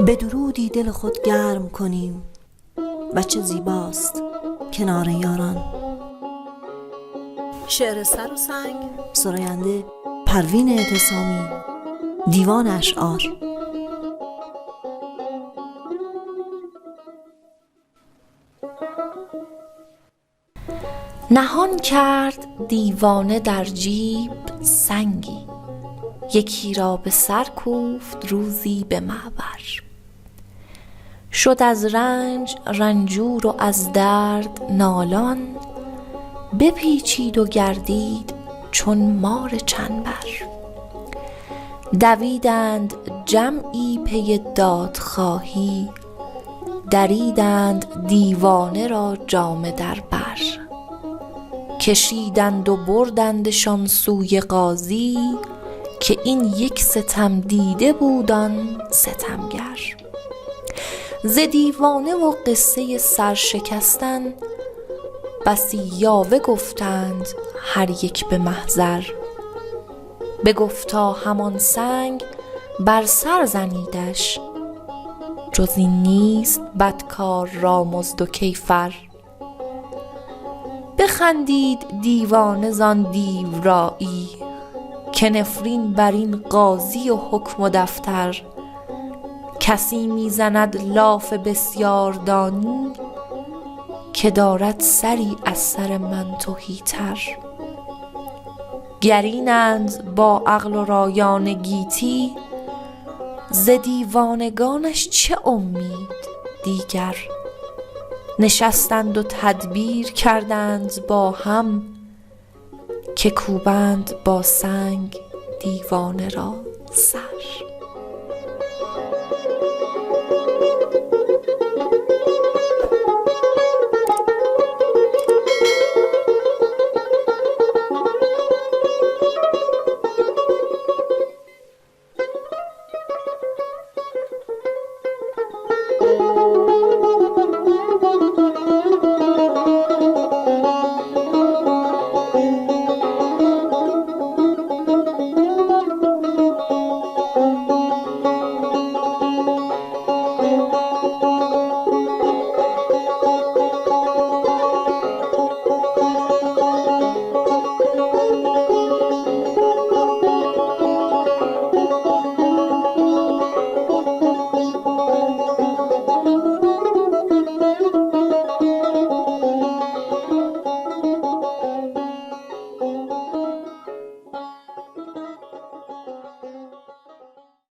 به درودی دل خود گرم کنیم و چه زیباست کنار یاران. شعر سر و سنگ، سراینده پروین اعتصامی، دیوان اشعار. نهان کرد دیوانه در جیب سنگی، یکی را به سر کوفت روزی به معبر. شد از رنج رنجور و از درد نالان، بپیچید و گردید چون مار چنبر. دویدند جمعی پی دادخواهی، دریدند دیوانه را جامه در بر. کشیدند و بردندشان سوی قاضی، که این یک ستم دیده بود آن ستمگر. ز دیوانه و قصه سرشکستن، بسی یاوه گفتند هر یک به محضر. بگفتا همان سنگ بر سر زنیدش، جز این نیست بدکار را مزد و کیفر. بخندید دیوانه زان دیورایی، که نفرین بر این قاضی و حکم و دفتر. کسی میزند لاف بسیار دانی، که دارد سری از سر من تهیتر. گرینند با عقل و رایان گیتی، ز دیوانگانش چه امید دیگر. نشستند و تدبیر کردند با هم، که کوبند با سنگ دیوانه را سر.